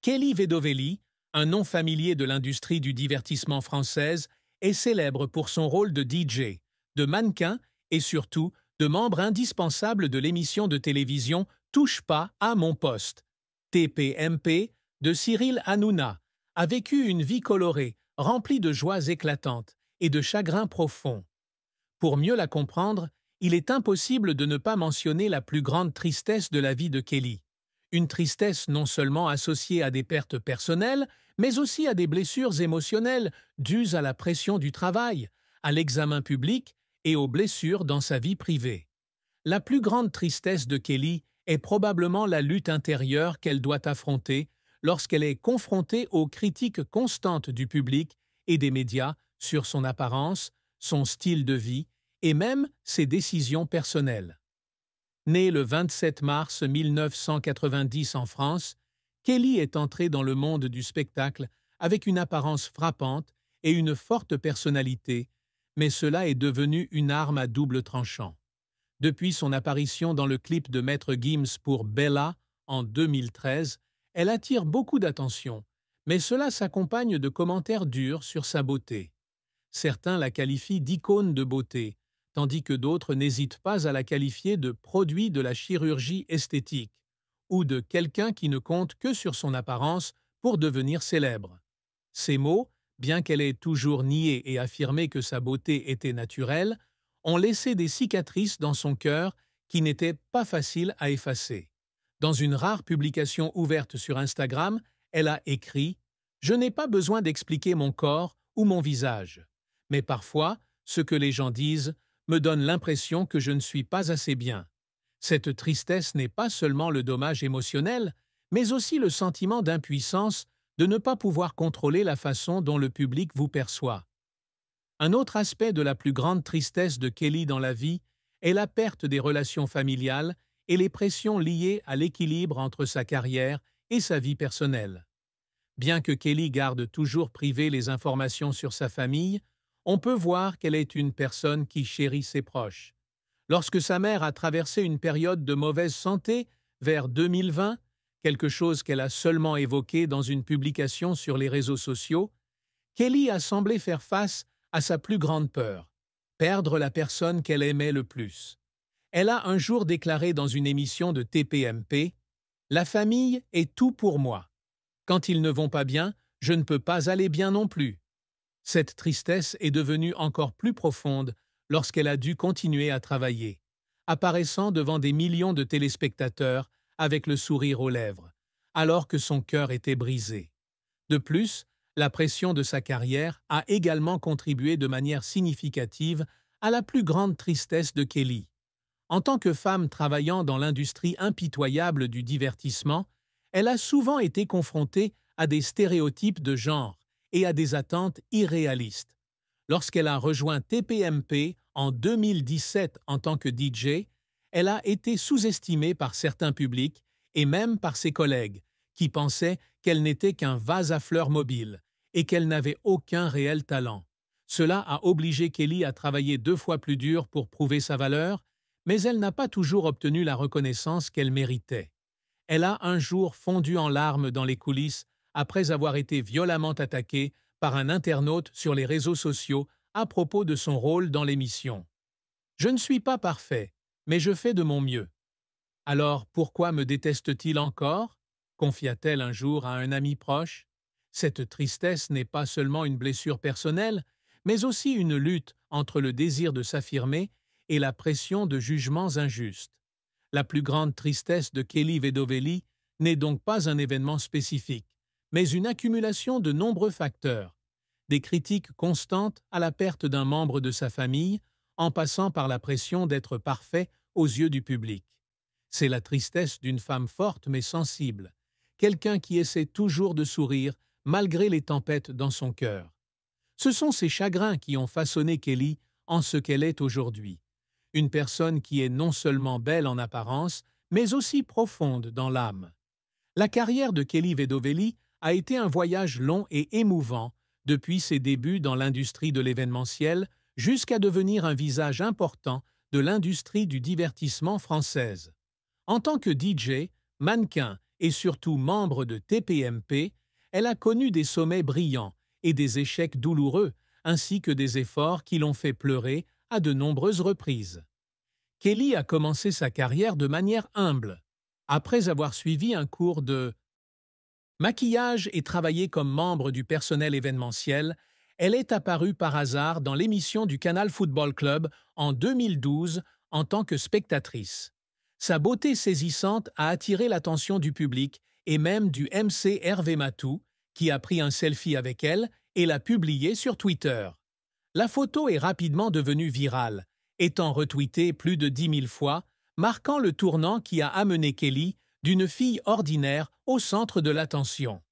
Kelly Vedovelli, un nom familier de l'industrie du divertissement française, est célèbre pour son rôle de DJ, de mannequin et surtout de membre indispensable de l'émission de télévision Touche pas à mon poste. TPMP de Cyril Hanouna a vécu une vie colorée, remplie de joies éclatantes et de chagrins profonds. Pour mieux la comprendre, il est impossible de ne pas mentionner la plus grande tristesse de la vie de Kelly. Une tristesse non seulement associée à des pertes personnelles, mais aussi à des blessures émotionnelles dues à la pression du travail, à l'examen public et aux blessures dans sa vie privée. La plus grande tristesse de Kelly est probablement la lutte intérieure qu'elle doit affronter lorsqu'elle est confrontée aux critiques constantes du public et des médias sur son apparence, son style de vie et même ses décisions personnelles. Née le 27 mars 1990 en France, Kelly est entrée dans le monde du spectacle avec une apparence frappante et une forte personnalité, mais cela est devenu une arme à double tranchant. Depuis son apparition dans le clip de Maître Gims pour Bella en 2013, elle attire beaucoup d'attention, mais cela s'accompagne de commentaires durs sur sa beauté. Certains la qualifient d'icône de beauté, tandis que d'autres n'hésitent pas à la qualifier de produit de la chirurgie esthétique, ou de quelqu'un qui ne compte que sur son apparence pour devenir célèbre. Ces mots, bien qu'elle ait toujours nié et affirmé que sa beauté était naturelle, ont laissé des cicatrices dans son cœur qui n'étaient pas faciles à effacer. Dans une rare publication ouverte sur Instagram, elle a écrit « Je n'ai pas besoin d'expliquer mon corps ou mon visage. Mais parfois, ce que les gens disent me donne l'impression que je ne suis pas assez bien. Cette tristesse n'est pas seulement le dommage émotionnel, mais aussi le sentiment d'impuissance de ne pas pouvoir contrôler la façon dont le public vous perçoit. » Un autre aspect de la plus grande tristesse de Kelly dans la vie est la perte des relations familiales et les pressions liées à l'équilibre entre sa carrière et sa vie personnelle. Bien que Kelly garde toujours privées les informations sur sa famille, on peut voir qu'elle est une personne qui chérit ses proches. Lorsque sa mère a traversé une période de mauvaise santé vers 2020, quelque chose qu'elle a seulement évoqué dans une publication sur les réseaux sociaux, Kelly a semblé faire face à sa plus grande peur, perdre la personne qu'elle aimait le plus. Elle a un jour déclaré dans une émission de TPMP « La famille est tout pour moi. Quand ils ne vont pas bien, je ne peux pas aller bien non plus. » Cette tristesse est devenue encore plus profonde lorsqu'elle a dû continuer à travailler, apparaissant devant des millions de téléspectateurs avec le sourire aux lèvres, alors que son cœur était brisé. De plus, la pression de sa carrière a également contribué de manière significative à la plus grande tristesse de Kelly. En tant que femme travaillant dans l'industrie impitoyable du divertissement, elle a souvent été confrontée à des stéréotypes de genre et à des attentes irréalistes. Lorsqu'elle a rejoint TPMP en 2017 en tant que DJ, elle a été sous-estimée par certains publics et même par ses collègues, qui pensaient qu'elle n'était qu'un vase à fleurs mobile et qu'elle n'avait aucun réel talent. Cela a obligé Kelly à travailler 2 fois plus dur pour prouver sa valeur, mais elle n'a pas toujours obtenu la reconnaissance qu'elle méritait. Elle a un jour fondu en larmes dans les coulisses après avoir été violemment attaquée par un internaute sur les réseaux sociaux à propos de son rôle dans l'émission. « Je ne suis pas parfait, mais je fais de mon mieux. Alors pourquoi me déteste-t-il encore ?» confia-t-elle un jour à un ami proche. Cette tristesse n'est pas seulement une blessure personnelle, mais aussi une lutte entre le désir de s'affirmer et la pression de jugements injustes. La plus grande tristesse de Kelly Vedovelli n'est donc pas un événement spécifique, mais une accumulation de nombreux facteurs, des critiques constantes à la perte d'un membre de sa famille, en passant par la pression d'être parfait aux yeux du public. C'est la tristesse d'une femme forte mais sensible, quelqu'un qui essaie toujours de sourire malgré les tempêtes dans son cœur. Ce sont ces chagrins qui ont façonné Kelly en ce qu'elle est aujourd'hui. Une personne qui est non seulement belle en apparence, mais aussi profonde dans l'âme. La carrière de Kelly Vedovelli a été un voyage long et émouvant depuis ses débuts dans l'industrie de l'événementiel jusqu'à devenir un visage important de l'industrie du divertissement française. En tant que DJ, mannequin et surtout membre de TPMP, elle a connu des sommets brillants et des échecs douloureux, ainsi que des efforts qui l'ont fait pleurer à de nombreuses reprises. Kelly a commencé sa carrière de manière humble. Après avoir suivi un cours de maquillage et travaillé comme membre du personnel événementiel, elle est apparue par hasard dans l'émission du Canal Football Club en 2012 en tant que spectatrice. Sa beauté saisissante a attiré l'attention du public et même du MC Hervé Matou, qui a pris un selfie avec elle et l'a publié sur Twitter. La photo est rapidement devenue virale, étant retweetée plus de 10 000 fois, marquant le tournant qui a amené Kelly d'une fille ordinaire au centre de l'attention.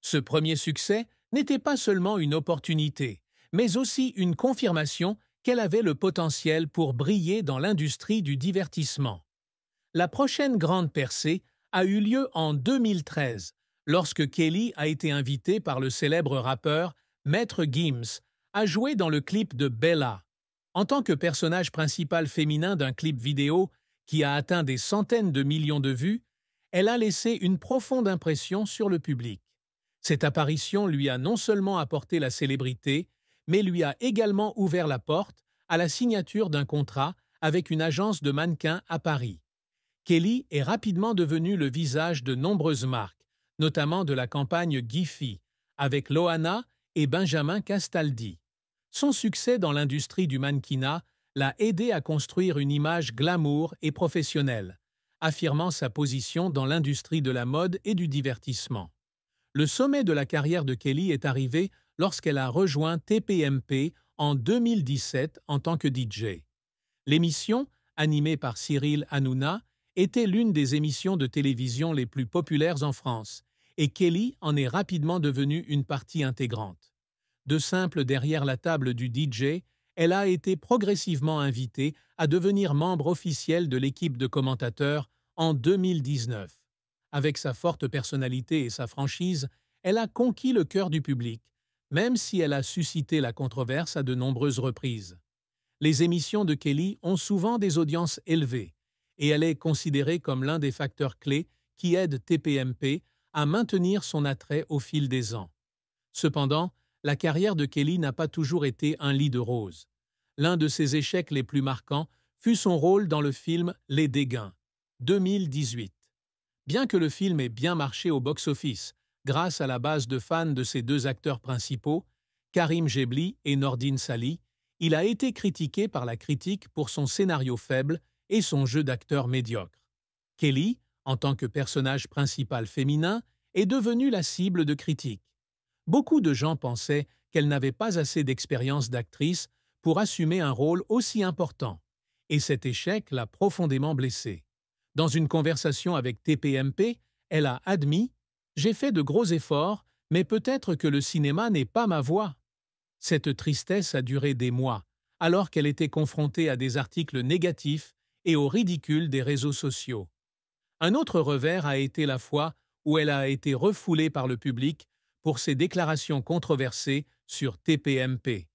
Ce premier succès n'était pas seulement une opportunité, mais aussi une confirmation qu'elle avait le potentiel pour briller dans l'industrie du divertissement. La prochaine grande percée a eu lieu en 2013, lorsque Kelly a été invitée par le célèbre rappeur Maître Gims à jouer dans le clip de Bella. En tant que personnage principal féminin d'un clip vidéo qui a atteint des centaines de millions de vues, elle a laissé une profonde impression sur le public. Cette apparition lui a non seulement apporté la célébrité, mais lui a également ouvert la porte à la signature d'un contrat avec une agence de mannequins à Paris. Kelly est rapidement devenue le visage de nombreuses marques, notamment de la campagne Giphy, avec Loana et Benjamin Castaldi. Son succès dans l'industrie du mannequinat l'a aidé à construire une image glamour et professionnelle, affirmant sa position dans l'industrie de la mode et du divertissement. Le sommet de la carrière de Kelly est arrivé lorsqu'elle a rejoint TPMP en 2017 en tant que DJ. L'émission, animée par Cyril Hanouna, était l'une des émissions de télévision les plus populaires en France, et Kelly en est rapidement devenue une partie intégrante. De simple derrière la table du DJ, elle a été progressivement invitée à devenir membre officiel de l'équipe de commentateurs en 2019. Avec sa forte personnalité et sa franchise, elle a conquis le cœur du public, même si elle a suscité la controverse à de nombreuses reprises. Les émissions de Kelly ont souvent des audiences élevées, et elle est considérée comme l'un des facteurs clés qui aident TPMP à maintenir son attrait au fil des ans. Cependant, la carrière de Kelly n'a pas toujours été un lit de roses. L'un de ses échecs les plus marquants fut son rôle dans le film Les Dégains, 2018. Bien que le film ait bien marché au box-office, grâce à la base de fans de ses deux acteurs principaux, Karim Jebli et Nordine Sali, il a été critiqué par la critique pour son scénario faible et son jeu d'acteur médiocre. Kelly, en tant que personnage principal féminin, est devenue la cible de critiques. Beaucoup de gens pensaient qu'elle n'avait pas assez d'expérience d'actrice pour assumer un rôle aussi important, et cet échec l'a profondément blessée. Dans une conversation avec TPMP, elle a admis « J'ai fait de gros efforts, mais peut-être que le cinéma n'est pas ma voie ». Cette tristesse a duré des mois, alors qu'elle était confrontée à des articles négatifs et au ridicule des réseaux sociaux. Un autre revers a été la fois où elle a été refoulée par le public pour ses déclarations controversées sur TPMP.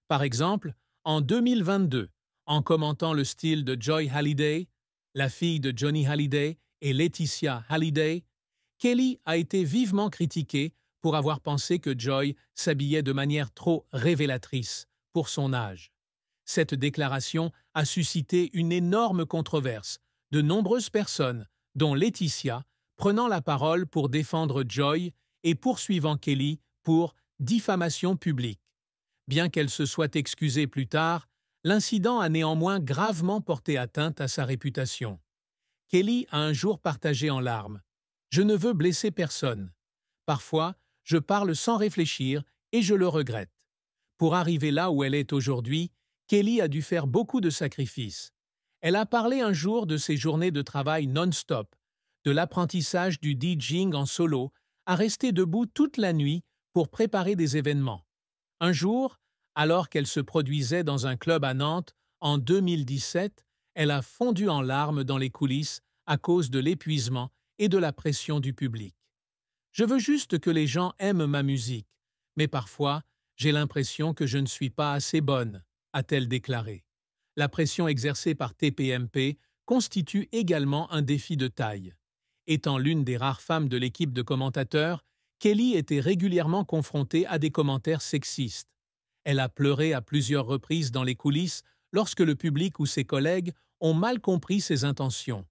Par exemple, en 2022, en commentant le style de Joy Hallyday, la fille de Johnny Hallyday et Laetitia Hallyday, Kelly a été vivement critiquée pour avoir pensé que Joy s'habillait de manière trop révélatrice pour son âge. Cette déclaration a suscité une énorme controverse, de nombreuses personnes, dont Laetitia, prenant la parole pour défendre Joy et poursuivant Kelly pour diffamation publique. Bien qu'elle se soit excusée plus tard, l'incident a néanmoins gravement porté atteinte à sa réputation. Kelly a un jour partagé en larmes « Je ne veux blesser personne. Parfois, je parle sans réfléchir et je le regrette. » Pour arriver là où elle est aujourd'hui, Kelly a dû faire beaucoup de sacrifices. Elle a parlé un jour de ses journées de travail non-stop, de l'apprentissage du DJing en solo, à rester debout toute la nuit pour préparer des événements. Un jour, alors qu'elle se produisait dans un club à Nantes, en 2017, elle a fondu en larmes dans les coulisses à cause de l'épuisement et de la pression du public. « Je veux juste que les gens aiment ma musique, mais parfois, j'ai l'impression que je ne suis pas assez bonne », a-t-elle déclaré. La pression exercée par TPMP constitue également un défi de taille. Étant l'une des rares femmes de l'équipe de commentateurs, Kelly était régulièrement confrontée à des commentaires sexistes. Elle a pleuré à plusieurs reprises dans les coulisses lorsque le public ou ses collègues ont mal compris ses intentions.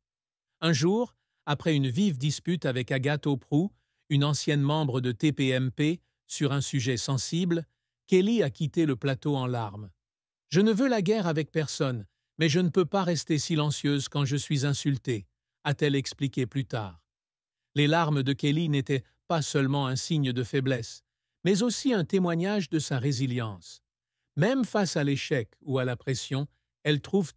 Un jour, après une vive dispute avec Agathe Auproux, une ancienne membre de TPMP, sur un sujet sensible, Kelly a quitté le plateau en larmes. « Je ne veux la guerre avec personne, mais je ne peux pas rester silencieuse quand je suis insultée », a-t-elle expliqué plus tard. Les larmes de Kelly n'étaient pas seulement un signe de faiblesse, mais aussi un témoignage de sa résilience. Même face à l'échec ou à la pression, elle trouve